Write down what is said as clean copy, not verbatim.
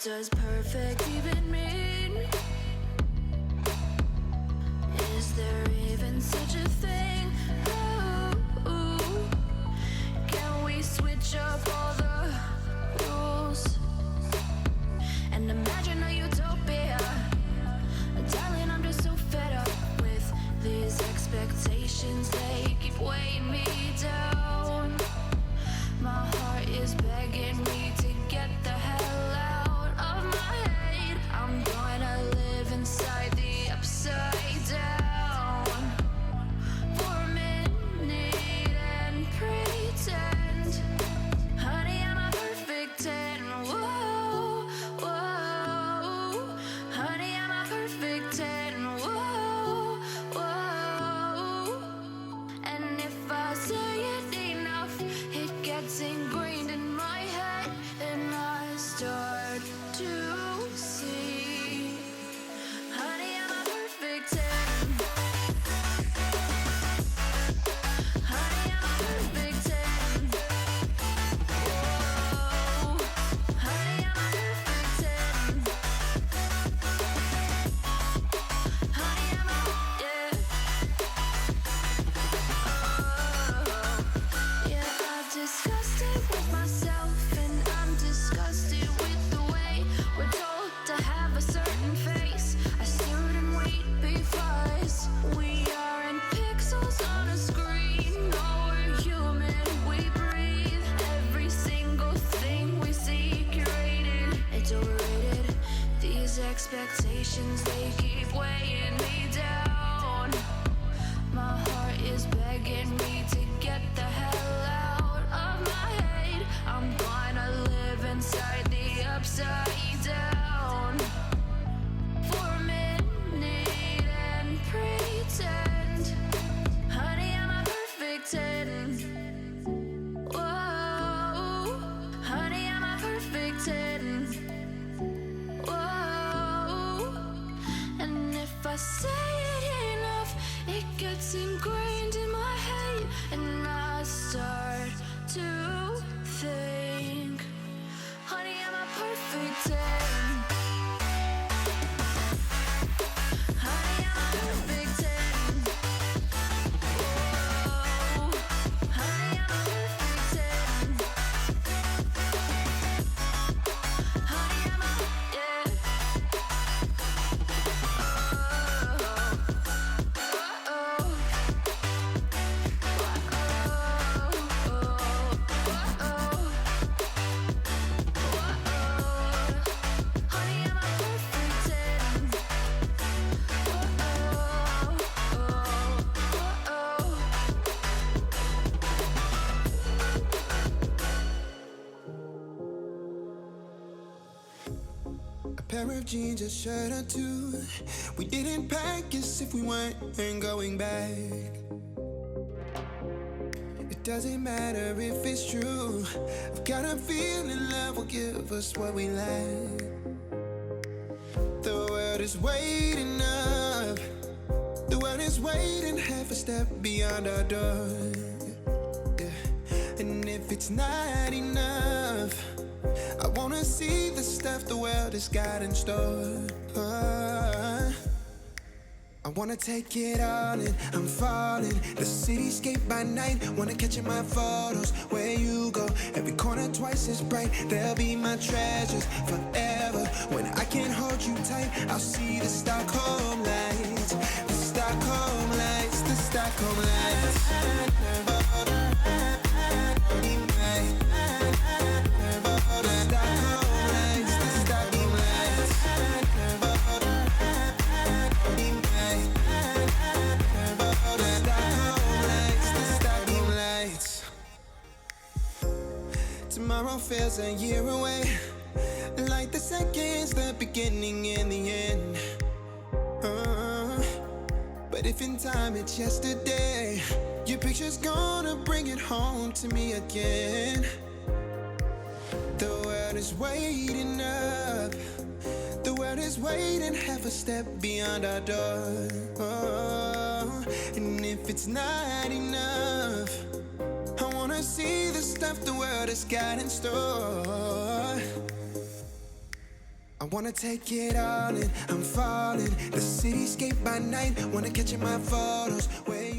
does perfect even mean? Is there even such a thing? Ooh, can we switch up all the rules and imagine a utopia? Darling, I'm just so fed up with these expectations. They keep weighing me down. My heart is begging me to get the hell out of my head. I'm gonna live inside the upside down for a minute and pretend, honey, I'm a perfect 10. Whoa, whoa, honey, I'm a perfect 10. Whoa, whoa, and if I say it enough, it gets ingrained in my head, and I start to see, honey, I'm a perfect 10. Honey, I'm a perfect 10. Whoa, honey, I'm a perfect 10. Honey, I'm a, yeah. Yeah, I've discussed it with myself, and I'm disgusted with the way we're told to have a certain face, a certain weight because we aren't pixels on a screen. No, we're human, we breathe. Every single thing we see curated, it's overrated. These expectations, they keep weighing me down. My heart is begging me to get the hell out of my head. I'm gonna live inside the upside down for a minute and pretend, honey, I'm a perfect 10. Whoa, honey, I'm a perfect 10. Whoa, and if I say it enough, it gets ingrained in my head, and I start to think, honey, I'm a perfect 10. Honey, I'm a perfect 10. Whoa, honey, I'm a perfect 10. Honey, I'm a, yeah. A pair of jeans, a shirt or two. We didn't pack as if we weren't going back. It doesn't matter if it's true. I've got a feeling love will give us what we lack. The world is waiting up. The world is waiting half a step beyond our door. Yeah. And if it's not enough, I wanna see the stuff the world has got in store. I wanna take it all in, I'm falling. The cityscape by night, wanna catch in my photos. Where you go, every corner twice as bright. They'll be my treasures forever. When I can't hold you tight, I'll see the Stockholm lights. The Stockholm lights, the Stockholm lights. Tomorrow feels a year away, like the seconds, the beginning and the end. But if in time it's yesterday, your picture's gonna bring it home to me again. The world is waiting up. The world is waiting half a step beyond our door. And if it's not enough, I wanna see the stuff the world has got in store. wanna take it all in, I'm falling. The cityscape by night, wanna catch in my photos. Where